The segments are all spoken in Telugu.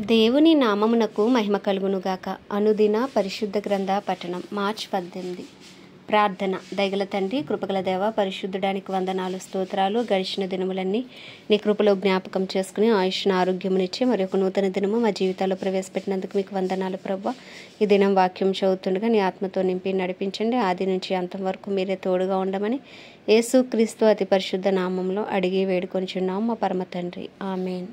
దేవుని నామమునకు మహిమ కలుగునుగాక. అనుదిన పరిశుద్ధ గ్రంథ పఠనం. మార్చి 18. ప్రార్థన. దయగల తండ్రి, కృపగల దేవ, పరిశుద్ధుడానికి వందనాలు, స్తోత్రాలు. గడిచిన దినములన్నీ నీ కృపలో జ్ఞాపకం చేసుకుని ఆయుష్ను ఆరోగ్యమునిచ్చి మరి ఒక నూతన దినము మా జీవితాల్లో ప్రవేశపెట్టినందుకు మీకు వందనాలు ప్రభువా. ఈ దినం వాక్యం చదువుతుండగా నీ ఆత్మతో నింపి నడిపించండి. ఆది నుంచి అంతం వరకు మీరే తోడుగా ఉండమని యేసుక్రీస్తు అతి పరిశుద్ధ నామంలో అడిగి వేడుకొనిచున్నాము మా పరమ తండ్రి. ఆమేన్.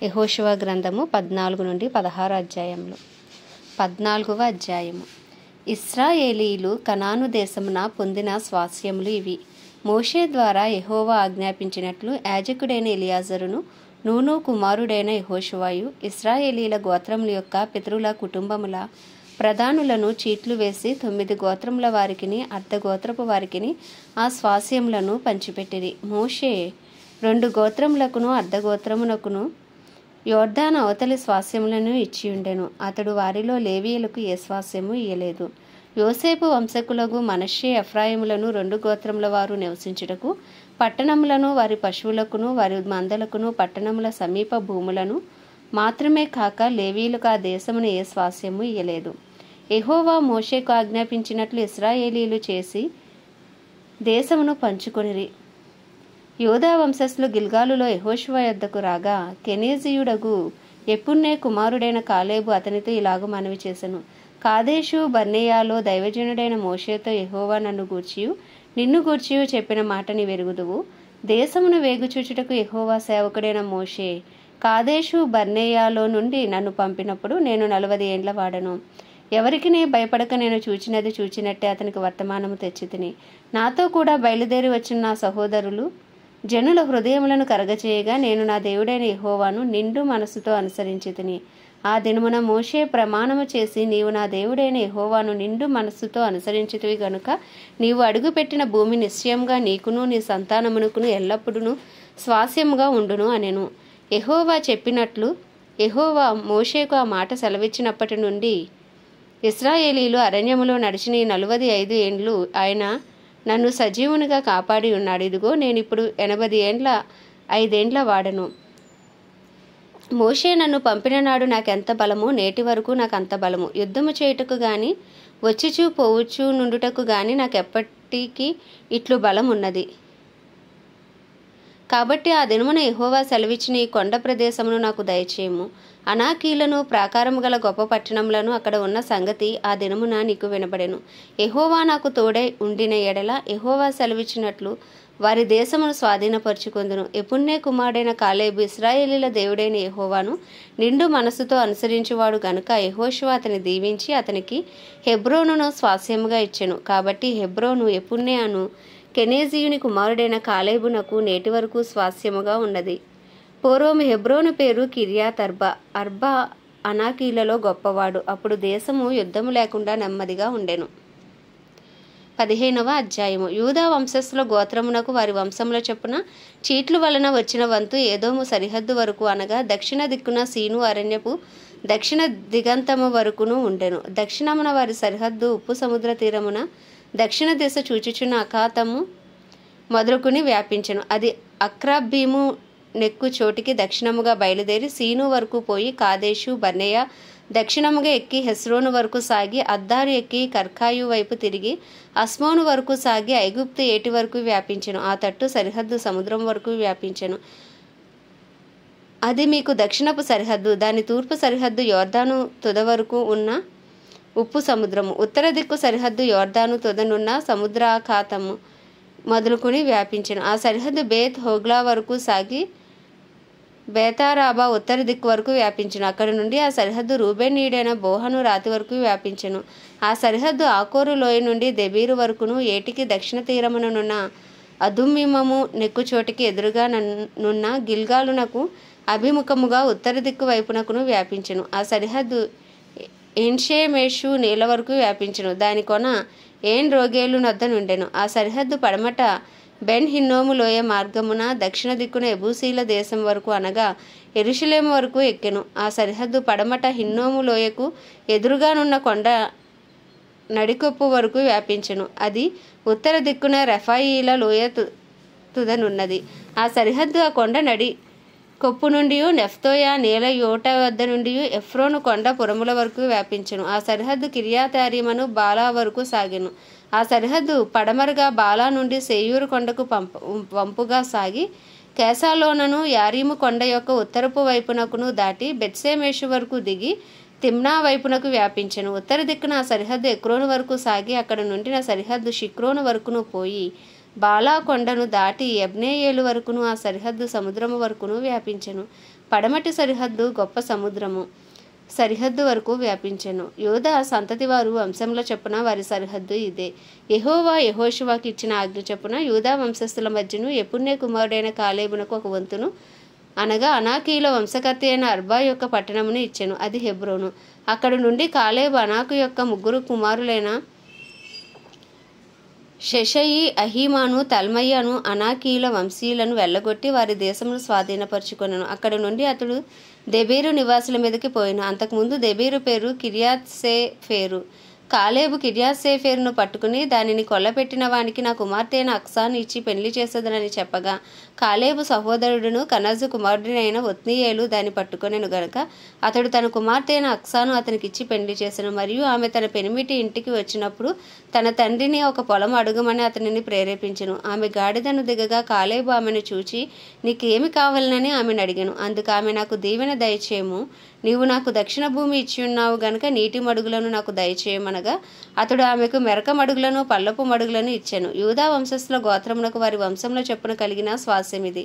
యెహోషువ గ్రంథము 14 నుండి 16 అధ్యాయములు. 14వ అధ్యాయము. ఇశ్రాయేలీయులు కనాను దేశమున పొందిన స్వాస్యములు ఇవి. మోషే ద్వారా యెహోవా ఆజ్ఞాపించినట్లు యాజకుడైన ఎలియాజరును, నూను కుమారుడైన యెహోషువయు ఇశ్రాయేలీల గోత్రముల యొక్క పితరుల కుటుంబముల ప్రధానులను చీట్లు వేసి 9 గోత్రముల వారికిని అర్ధగోత్రపు వారికిని ఆ స్వాస్యములను పంచిపెట్టిరి. మోషే 2 గోత్రములకును అర్ధగోత్రమునకును యోర్దాను అవతలి స్వాస్యములను ఇచ్చియుండెను. అతడు వారిలో లేవీయులకు ఏ స్వాస్యము ఇయ్యలేదు. యోసేపు వంశకులకు మనష్షే ఎఫ్రాయిములను 2 గోత్రముల వారు నివసించుటకు పట్టణములను వారి పశువులకును వారి మందలకును పట్టణముల సమీప భూములను మాత్రమే కాక లేవీయులకు ఆ దేశమును ఏ స్వాస్యము ఇయ్యలేదు. యెహోవా మోషేకు ఆజ్ఞాపించినట్లు ఇశ్రాయేలీయులు చేసి దేశమును పంచుకొనిరి. యోధా వంశస్థులు గిల్గాలులో యెహోషువ యొద్దకు రాగా కెనీజీయుడగు యెఫున్నె కుమారుడైన కాలేబు అతనితో ఇలాగ మనవి చేసెను. కాదేషు బర్నేయాలో దైవజనుడైన మోషేతో యెహోవా నన్ను గూర్చియు నిన్ను గూర్చియు చెప్పిన మాట నీవెరుగుదువు. దేశమును వేగుచూచుటకు యెహోవా సేవకుడైన మోషే కాదేషు బర్నేయాలో నుండి నన్ను పంపినప్పుడు నేను 40 ఏండ్ల వాడను. ఎవరికి నే భయపడక నేను చూచినది చూచినట్టే అతనికి వర్తమానము తెచ్చితిని. నాతో కూడా బయలుదేరి వచ్చిన నా సహోదరులు జనుల హృదయములను కరగచేయగా నేను నా దేవుడైన యెహోవాను నిండు మనసుతో అనుసరించితిని. ఆ దినమున మోషే ప్రమాణము చేసి, నీవు నా దేవుడైన యెహోవాను నిండు మనస్సుతో అనుసరించితివి గనుక నీవు అడుగుపెట్టిన భూమి నిశ్చయంగా నీకును నీ సంతానమునకును ఎల్లప్పుడూ స్వాస్యముగా ఉండును అనెను. యెహోవా చెప్పినట్లు యెహోవా మోషేకు ఆ మాట సెలవిచ్చినప్పటి నుండి ఇశ్రాయేలీయులు అరణ్యములో నడిచిన ఈ 45 ఏండ్లు ఆయన నన్ను సజీవునిగా కాపాడి ఉన్నాడు. ఇదిగో నేనిప్పుడు 85 ఏండ్ల వాడను. మోషే నన్ను పంపిన నాడు నాకెంత బలమో నేటి వరకు నాకు అంత బలము. యుద్ధము చేయుటకు గాని వచ్చుచూ పోవచ్చు నుండుటకు గాని నాకెప్పటికీ ఇట్లు బలం ఉన్నది. కాబట్టి ఆ దినమున యెహోవా సెలవిచ్చిన ఈ కొండ ప్రదేశమును నాకు దయచేయము. అనాకీలను ప్రాకారము గల గొప్ప పట్టణములను అక్కడ ఉన్న సంగతి ఆ దినమున నీకు వినబడెను. యెహోవా నాకు తోడై ఉండిన ఎడల యెహోవా సెలవిచ్చినట్లు వారి దేశమును స్వాధీనపరుచుకొందును. యెఫున్నె కుమారుడైన కాలేబు ఇశ్రాయేలీల దేవుడైన యెహోవాను నిండు మనసుతో అనుసరించువాడు గనుక యెహోషువ అతని దీవించి అతనికి హెబ్రోనును స్వాస్యముగా ఇచ్చెను. కాబట్టి హెబ్రోను యెఫున్నె అను కెనీజీయుని కుమారుడైన కాలేబునకు నేటి వరకు స్వాస్యముగా ఉన్నది. పూర్వము హెబ్రోను పేరు కిర్యాత్ అర్బా. అర్బా అనాకీలలో గొప్పవాడు. అప్పుడు దేశము యుద్ధము లేకుండా నెమ్మదిగా ఉండెను. 15వ అధ్యాయము. యూదా వంశస్థుల గోత్రమునకు వారి వంశముల చొప్పున చీట్ల వలన వచ్చిన వంతు ఏదోము సరిహద్దు వరకు అనగా దక్షిణ దిక్కున సీను అరణ్యపు దక్షిణ దిగంతము వరకును ఉండెను. దక్షిణమున వారి సరిహద్దు ఉప్పు సముద్ర తీరమున దక్షిణ దిశ చూచుచున్న అఖాతము మొదలుకుని వ్యాపించెను. అది అక్రబ్బీము నెక్కు చోటికి దక్షిణముగా బయలుదేరి సీను వరకు పోయి కాదేషు బర్నేయ దక్షిణముగా ఎక్కి హెస్రోను వరకు సాగి అద్దారు ఎక్కి కర్కాయు వైపు తిరిగి అస్మోను వరకు సాగి ఐగుప్తు ఏటి వరకు వ్యాపించెను. ఆ తట్టు సరిహద్దు సముద్రం వరకు వ్యాపించెను. అది మీకు దక్షిణపు సరిహద్దు. దాని తూర్పు సరిహద్దు యోర్దాను తుద వరకు ఉన్న ఉప్పు సముద్రము. ఉత్తర దిక్కు సరిహద్దు యోర్దాను తుదనున్న సముద్రాఖాతము మొదలుకుని వ్యాపించెను. ఆ సరిహద్దు బేత్ హోగ్లా వరకు సాగి బేతారాబా ఉత్తర దిక్కు వరకు వ్యాపించెను. అక్కడి నుండి ఆ సరిహద్దు రూబేనీయుడైన బోహను రాతి వరకు వ్యాపించెను. ఆ సరిహద్దు ఆకోరు లోయ నుండి దెబీరు వరకును ఏటికి దక్షిణ తీరముననున్న అదుమ్మిమము నెక్కు చోటికి ఎదురుగా నున్న గిల్గాలునకు అభిముఖముగా ఉత్తర దిక్కు వైపునకును వ్యాపించెను. ఆ సరిహద్దు ఎన్షేమేషు నీళ్ళ వరకు వ్యాపించెను. దాని కొన ఏన్ రోగేలు నొద్ద నుండెను. ఆ సరిహద్దు పడమట బెన్ హిన్నోము లోయ మార్గమున దక్షిణ దిక్కున ఎబూసీల దేశం వరకు అనగా యెరూషలేము వరకు ఎక్కెను. ఆ సరిహద్దు పడమట హిన్నోము లోయకు ఎదురుగానున్న కొండ నడికొప్పు వరకు వ్యాపించెను. అది ఉత్తర దిక్కున రెఫాయీల లోయ తుదనున్నది. ఆ సరిహద్దు ఆ కొండ కొప్పు నుండి నెఫ్తోయ నీల యోట వద్ద నుండి ఎఫ్రోను కొండ పురముల వరకు వ్యాపించెను. ఆ సరిహద్దు కిర్యాతారీమను బాలా వరకు సాగెను. ఆ సరిహద్దు పడమరగా బాలా నుండి సేయూరు కొండకు వంపుగా సాగి కేసాలోనను యారీము కొండ యొక్క ఉత్తరపు వైపునకును దాటి బెత్షెమెషు వరకు దిగి తిమ్నా వైపునకు వ్యాపించెను. ఉత్తర దిక్కున ఆ సరిహద్దు ఎక్రోను వరకు సాగి అక్కడ నుండి నా సరిహద్దు షిక్రోను వరకును పోయి బాలా కొండను దాటి యబ్నేయేలు వరకును ఆ సరిహద్దు సముద్రము వరకును వ్యాపించెను. పడమటి సరిహద్దు గొప్ప సముద్రము సరిహద్దు వరకు వ్యాపించెను. యూదా సంతతి వారు వంశంల చొప్పున వారి సరిహద్దు ఇదే. యెహోవా యెహోషువకు ఇచ్చిన ఆజ్ఞ చొప్పున యూదా వంశస్థుల మధ్యను యెఫున్నె కుమారుడైన కాలేబునకు ఒక వంతును అనగా అనాకీల వంశకర్త అయిన అర్బా యొక్క పట్టణమును ఇచ్చెను. అది హెబ్రోను. అక్కడ నుండి కాలేబు అనాకు యొక్క 3 కుమారులైన షెషయి, అహీమాను, తల్మయ్యను అనాకీల వంశీయులను వెళ్ళగొట్టి వారి దేశమును స్వాధీనపరుచుకొనెను. అక్కడ నుండి అతడు దెబీరు నివాసుల మీదకి పోయిన. అంతకుముందు దెబీరు పేరు కిర్యాత్సేఫేరు. కాలేబు కిర్యాత్సేఫేరును పట్టుకుని దానిని కొల్లపెట్టిన వానికి నా కుమార్తె అయిన అక్సాను ఇచ్చి పెళ్లి చేసేదనని చెప్పగా కాలేబు సహోదరుడును కనజు కుమారుడినైన ఒత్నీయేలు దాన్ని పట్టుకొనెను గనుక అతడు తన కుమార్తె అయిన అక్సాను అతనికిచ్చి పెళ్లి చేసెను. మరియు ఆమె తన పెనిమిటి ఇంటికి వచ్చినప్పుడు తన తండ్రిని ఒక పొలం అడుగమని అతనిని ప్రేరేపించెను. ఆమె గాడిదను దిగగా కాలేబు ఆమెను చూచి నీకేమి కావాలనని ఆమెను అడిగాను. అందుకు ఆమె నాకు దీవెన దయచేయము, నీవు నాకు దక్షిణ భూమి ఇచ్చి ఉన్నావు గనుక నీటి మడుగులను నాకు దయచేయమనగా అతడు ఆమెకు మెరక మడుగులను పల్లపు మడుగులను ఇచ్చెను. యూదా వంశస్థుల గోత్రమునకు వారి వంశంలో చొప్పున కలిగిన స్వాస్యమిది.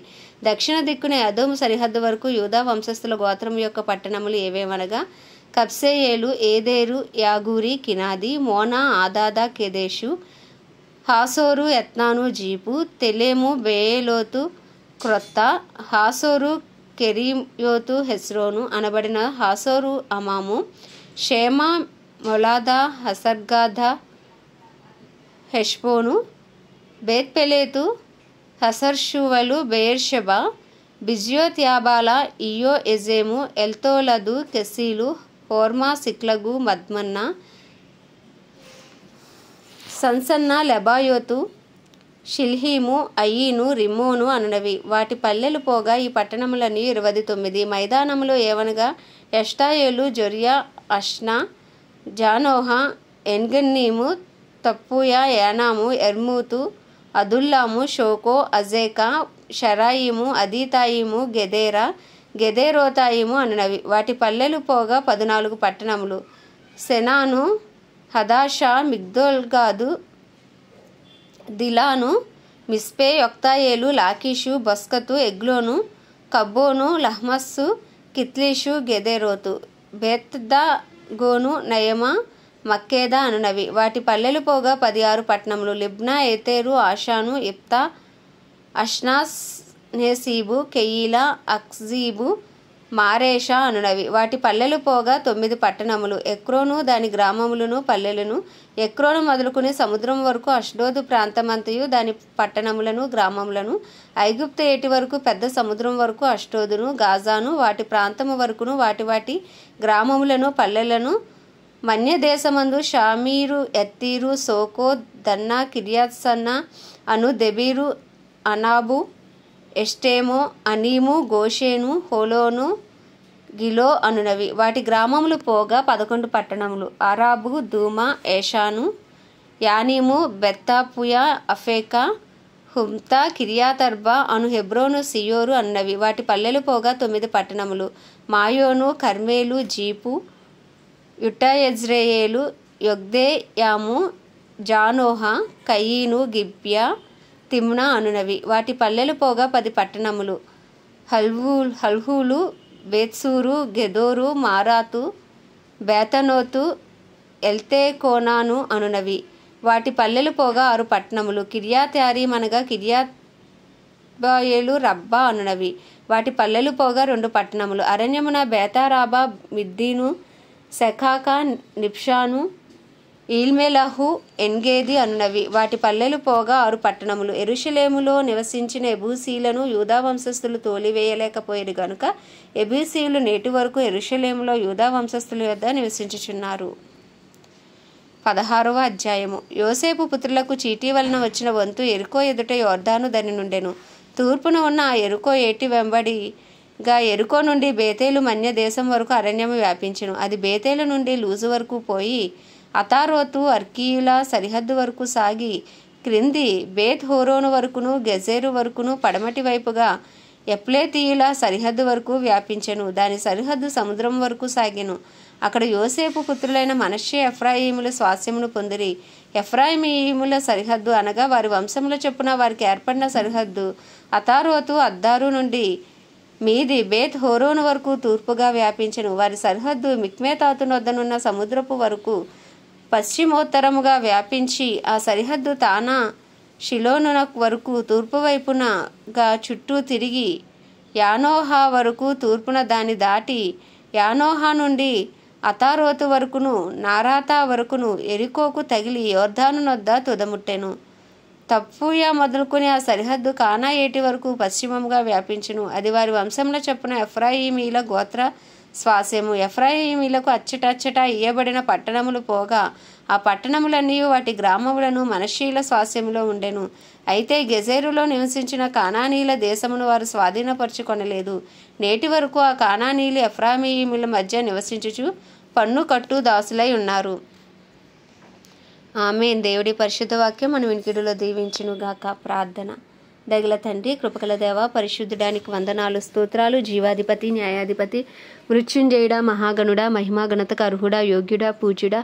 దక్షిణ దిక్కున అదోము సరిహద్దు వరకు యూదా వంశస్థుల గోత్రం యొక్క పట్టణములు ఏవేమనగా కబ్సెయేలు, ఏదేరు, యాగూరి, కినాది, మోనా, ఆదాదా, కెదెషు, హాసోరు, ఎత్నాను, జీపు, తెలేము, బేయేలోతు, క్రొత్త, హాసోరు, కెరీయోతు, హెస్రోను అనబడిన హాసోరు, అమాము, షేమా, మొలాదా, హసర్గాద, హెష్బోను, బేత్పెలేతు, హసర్షువలు, బెయేర్షెబా, బిజ్యోత్యాబాల, ఇయో ఎజేము, ఎల్తోలదు, కెసీలు, హోర్మా, సిక్లగు, మద్మన్న, సన్సన్న, లెబాయోతు, షిల్హీము, అయీను, రిమ్మోను అనునవి. వాటి పల్లెలు పోగా ఈ పట్టణములన్నీ 29. మైదానములో ఏవనగా ఎష్టాయేలు, జొరియా, అష్నా, జానోహ, ఎన్గన్నీము, తప్పుయ, యానాము, ఎర్మూతు, అదుల్లాము, షోకో, అజేకా, షరాయిము, అదీతాయిము, గెదేరా, గెదేరోతాయిము అనునవి. వాటి పల్లెలు పోగా 14 పట్టణములు. సెనాను, హదాషా, మిగ్దోల్గాదు, దిలాను, మిస్పే, యొక్తాయేలు, లాకీషు, బొస్కతు, ఎగ్లోను, కబ్బోను, లహ్మస్సు, కిత్లీషు, గెదేరోతు, బేత్దాగోను, నయమా, మక్కేదా అనునవి. వాటి పల్లెలు పోగా 16 పట్టణములు. లిబ్నా, ఏతేరు, ఆషాను, ఇప్తా, అష్నాస్, నేసీబు, కెయీలా, అక్జీబు, మారేషా అనునవి. వాటి పల్లెలు పోగా 9 పట్టణములు. ఎక్రోను దాని గ్రామములను పల్లెలను. ఎక్రోను మొదలుకుని సముద్రం వరకు అష్డోదు ప్రాంతమంతయు దాని పట్టణములను గ్రామములను. ఐగుప్తు ఏటి వరకు పెద్ద సముద్రం వరకు అష్డోదును, గాజాను వాటి ప్రాంతము వరకును వాటి గ్రామములను పల్లెలను. మన్య దేశమందు షామీరు, ఎత్తీరు, సోకో, దన్నా, కిర్యాత్సన్నా అను దెబీరు, అనాబు, ఎష్టేమో, అనీము, గోషేను, హోలోను, గిలో అనునవి. వాటి గ్రామములు పోగా 11 పట్టణములు. అరాబు, దూమా, ఏషాను, యానీము, బెత్తాపుయా, అఫేకా, హుమ్తా, కిర్యాతర్బా అను హెబ్రోను, సియోరు అన్నవి. వాటి పల్లెలు పోగా 9 పట్టణములు. మాయోను, కర్మేలు, జీపు, యుటయజ్రేయేలు, యొగ్దెయాము, జానోహ, కయీను, గిబ్యా, తిమ్నా అనునవి. వాటి పల్లెలు పోగా 10 పట్టణములు. హల్హూలు, బేత్సూరు, గెదోరు, మారాతు, బేతనోతు, ఎల్తేకోనాను అనునవి. వాటి పల్లెలు పోగా 6 పట్టణములు. కిర్యాత్యారీం అనగా కిర్యాత్బాయేలు, రబ్బా అనునవి. వాటి పల్లెలు పోగా 2 పట్టణములు. అరణ్యమున బేతారాబా, మిద్దీను, సెకాకా, నిప్షాను, ఈల్మెలహు, ఎన్గేది అనునవి. వాటి పల్లెలు పోగా 6 పట్టణములు. యెరూషలేములో నివసించిన ఎబూసీలను యూదా వంశస్థులు తోలివేయలేకపోయారు గనుక ఎబూసీయులు నేటి వరకు యెరూషలేములో యూదా వంశస్థుల యొద్ద నివసించుచున్నారు. 16వ అధ్యాయము. యోసేపు పుత్రులకు చీటీ వలన వచ్చిన వంతు యెరికో ఎదుట యొర్దాను దరి నుండెను. తూర్పున ఉన్న ఆ యెరికో ఏటి వెంబడి ఎరుకో నుండి బేతేలు మన్య దేశం వరకు అరణ్యము వ్యాపించెను. అది బేతేలు నుండి లూజు వరకు పోయి అతారోతు అర్కీయుల సరిహద్దు వరకు సాగి క్రింది బేత్ హోరోను వరకును గెజేరు వరకును పడమటి వైపుగా ఎప్లేతీయుల సరిహద్దు వరకు వ్యాపించెను. దాని సరిహద్దు సముద్రం వరకు సాగెను. అక్కడ యోసేపు పుత్రులైన మనష్షే ఎఫ్రాయిముల స్వాస్యమును పొందిరి. ఎఫ్రాయిమీయుల సరిహద్దు అనగా వారి వంశముల చొప్పున వారికి ఏర్పడిన సరిహద్దు అతారోతు అద్దారు నుండి మీది బేత్ హోరోను వరకు తూర్పుగా వ్యాపించెను. వారి సరిహద్దు మిక్మేతాతు వద్దనున్న సముద్రపు వరకు పశ్చిమోత్తరముగా వ్యాపించి ఆ సరిహద్దు తానా షిలోను వరకు తూర్పు వైపునగా చుట్టూ తిరిగి యానోహా వరకు తూర్పున దాన్ని దాటి యానోహా నుండి అతారోతు వరకును నారాతా వరకును ఎరికోకు తగిలి యోర్దాను నొద్ద తుదముట్టెను. తప్పూయా మొదలుకొని ఆ సరిహద్దు కానా ఏటి వరకు పశ్చిమముగా వ్యాపించును. అది వారి వంశంలో చొప్పున ఎఫ్రాయిమీల గోత్ర స్వాస్యము. ఎఫ్రాయిమీలకు అచ్చటచ్చట ఇయ్యబడిన పట్టణములు పోగా ఆ పట్టణములన్నీ వాటి గ్రామములను మనష్షీల స్వాస్యములో ఉండెను. అయితే గెజేరులో నివసించిన కానానీల దేశమును వారు స్వాధీనపరచుకొనలేదు. నేటి వరకు ఆ కానానీలు ఎఫ్రాయిమీల మధ్య నివసించుచు పన్ను కట్టు దాసులై ఉన్నారు. ఆమేన్. దేవుడి పరిశుద్ధ వాక్యం మన వినికిడిలో దీవించునుగాక. ప్రార్థన. దయగల తండ్రి, కృపగల దేవ, పరిశుద్ధుడానికి వందనాలు, స్తోత్రాలు. జీవాధిపతి, న్యాయాధిపతి, మృత్యుంజయుడా, మహాగణుడా, మహిమా ఘనతకు అర్హుడా, యోగ్యుడా, పూజ్యుడా,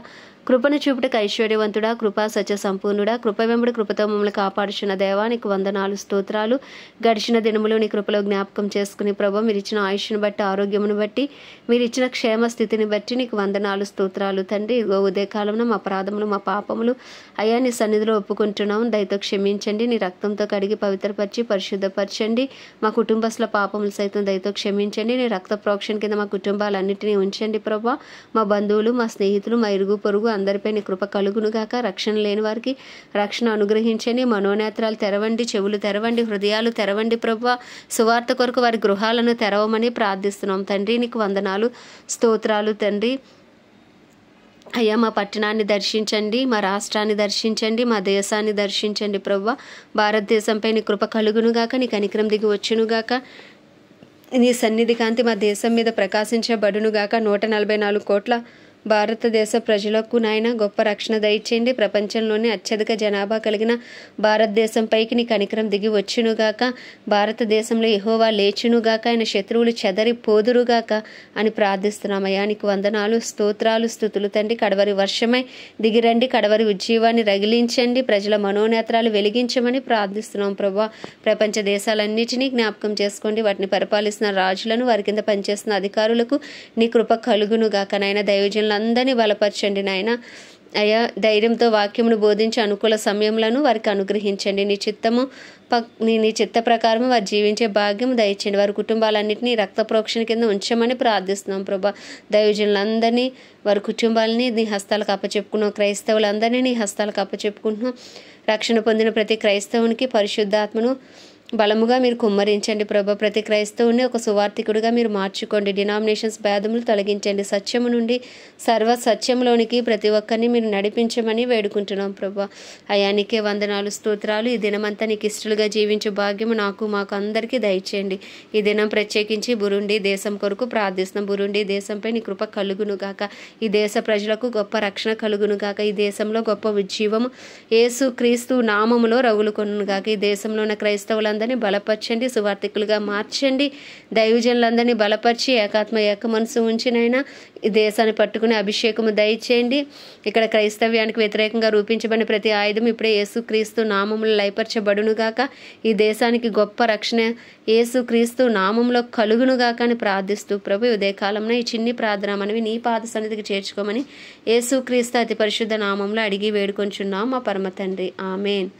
కృపను చూపుటకు ఐశ్వర్యవంతుడా, కృపా సత్య సంపూర్ణుడా, కృప వెంబడి కృపతో మమ్మల్ని కాపాడుచున్న దేవానికి వందనాలు, స్తోత్రాలు. గడిచిన దినములు నీ కృపలో జ్ఞాపకం చేసుకుని ప్రభు, మీరు ఇచ్చిన ఆయుష్ను బట్టి, ఆరోగ్యమును బట్టి, మీరు ఇచ్చిన క్షేమ స్థితిని బట్టి నీకు వందనాలు, స్తోత్రాలు. తండ్రి, ఉదయకాలంలో మా అపరాధములు, మా పాపములు అయ్యా నీ సన్నిధిలో ఒప్పుకుంటున్నాం. దయతో క్షమించండి. నీ రక్తంతో కడిగి పవిత్రపరిచి పరిశుద్ధపరచండి. మా కుటుంబస్తుల పాపములు సైతం దయతో క్షమించండి. నీ రక్త ప్రోక్షణ కింద మా కుటుంబాలన్నింటినీ ఉంచండి ప్రభా. మా బంధువులు, మా స్నేహితులు, మా ఇరుగు పొరుగు అందరిపై నీ కృప కలుగునుగాక. రక్షణ లేని వారికి రక్షణ అనుగ్రహించండి. మనోనేత్రాలు తెరవండి, చెవులు తెరవండి, హృదయాలు తెరవండి ప్రభా. సువార్త కొరకు వారి గృహాలను తెరవమని ప్రార్థిస్తున్నాం తండ్రి. నీకు వందనాలు, స్తోత్రాలు తండ్రి. అయ్యా, మా పట్టణాన్ని దర్శించండి, మా రాష్ట్రాన్ని దర్శించండి, మా దేశాన్ని దర్శించండి ప్రభా. భారతదేశంపై నీ కృప కలుగునుగాక, నీ కనికరం దిగి వచ్చునుగాక. నీ సన్నిధి కాంతి మా దేశం మీద ప్రకాశించబడునుగాక. 144 కోట్ల భారతదేశ ప్రజలకు నాయన గొప్ప రక్షణ దయచేయండి. ప్రపంచంలోనే అత్యధిక జనాభా కలిగిన భారతదేశంపైకి నీ కనికరం దిగి వచ్చునుగాక. భారతదేశంలో యెహోవా లేచునుగాక, ఆయన శత్రువులు చెదరి పోదురుగాక అని ప్రార్థిస్తున్నామయ్యా. నీకు వందనాలు, స్తోత్రాలు, స్తుతులు తండ్రి. కడవరి వర్షమై దిగిరండి, కడవరి ఉజ్జీవాన్ని రగిలించండి, ప్రజల మనోనేత్రాలు వెలిగించమని ప్రార్థిస్తున్నాం ప్రభా. ప్రపంచ దేశాలన్నిటినీ జ్ఞాపకం చేసుకోండి. వాటిని పరిపాలిస్తున్న రాజులను, వారి కింద పనిచేస్తున్న అధికారులకు నీ కృప కలుగునుగాక. నాయన దైవజనులు అందరినీ బలపరచండి నాయన. అయ్యా, ధైర్యంతో వాక్యమును బోధించి అనుకూల సమయములను వారికి అనుగ్రహించండి. నీ చిత్త ప్రకారం వారు జీవించే భాగ్యం దయచేయండి. వారి కుటుంబాలన్నింటినీ రక్త ప్రోక్షణ కింద ఉంచమని ప్రార్థిస్తున్నాం ప్రభా. దైవజనులందరినీ, వారి కుటుంబాలని నీ హస్తాలకు అప్పచెప్పుకున్నాం. క్రైస్తవులందరినీ నీ హస్తాలకు అప్పచెప్పుకుంటున్నాం. రక్షణ పొందిన ప్రతి క్రైస్తవునికి పరిశుద్ధాత్మను బలముగా మీరు కుమ్మరించండి ప్రభా. ప్రతి క్రైస్తవుని ఒక సువార్థికుడిగా మీరు మార్చుకోండి. డినామినేషన్స్ భేదములు తొలగించండి. సత్యము నుండి సర్వ సత్యంలోనికి ప్రతి ఒక్కరిని మీరు నడిపించమని వేడుకుంటున్నాం ప్రభా. అయ్యా, నీకే వందనాలు, స్తోత్రాలు. ఈ దినమంతా నీకు ఇష్టలుగా జీవించే భాగ్యము మాకు అందరికీ దయచేయండి. ఈ దినం ప్రత్యేకించి బురుండి దేశం కొరకు ప్రార్థిస్తున్నాం. బురుండి దేశంపై నీ కృప కలుగునుగాక. ఈ దేశ ప్రజలకు గొప్ప రక్షణ కలుగునుగాక. ఈ దేశంలో గొప్ప ఉజ్జీవము యేసు క్రీస్తు నామములో రగులుకొనుగాక. ఈ దేశంలో ఉన్న క్రైస్తవులందరినీ బలపరచండి, సువార్థికులుగా మార్చండి. దైవజనులందరినీ బలపరిచి ఏకాత్మ ఏక మనసు ఉంచినైనా ఈ దేశాన్ని పట్టుకుని అభిషేకము దయచేయండి. ఇక్కడ క్రైస్తవ్యానికి వ్యతిరేకంగా రూపించబడిన ప్రతి ఆయుధం ఇప్పుడే యేసుక్రీస్తు నామములో లయపరచబడునుగాక. ఈ దేశానికి గొప్ప రక్షణ యేసుక్రీస్తు నామంలో కలుగునుగాక అని ప్రార్థిస్తూ ప్రభు, ఉదయకాలంలో ఈ చిన్ని ప్రార్థన మనవి నీ పాద సన్నిధికి చేర్చుకోమని యేసుక్రీస్తు అతి పరిశుద్ధ నామంలో అడిగి వేడుకొంచున్నాం మా పరమ తండ్రి. ఆమేన్.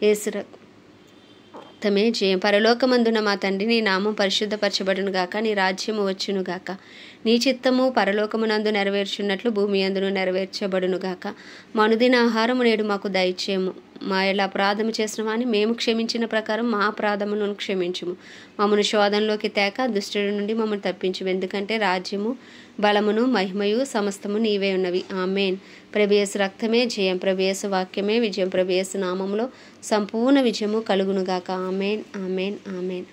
యేసు రక్తమే జయం. పరలోకమందున మా తండ్రి, నీ నామం పరిశుద్ధపరచబడునుగాక, నీ రాజ్యము వచ్చునుగాక, నీ చిత్తము పరలోకమునందు నెరవేర్చున్నట్లు భూమి అందును నెరవేర్చబడునుగాక. మా అనుదిన ఆహారము నేడు మాకు దయచేయము. మా ఎలా అపరాధము చేసిన వాని మేము క్షమించిన ప్రకారం మా అపరాధమును క్షమించుము. మమ్మను శోధనలోకి తేక దుష్టుడి నుండి మమ్మల్ని తప్పించుము. ఎందుకంటే రాజ్యము, బలమును, మహిమయు సమస్తము నీవే ఉన్నవి. ఆమేన్. ప్రభు యేసు రక్తమే జయం. ప్రభు యేసు వాక్యమే విజయం. ప్రభు యేసు నామములో సంపూర్ణ విజయము కలుగునుగాక. ఆమేన్, ఆమేన్, ఆమేన్.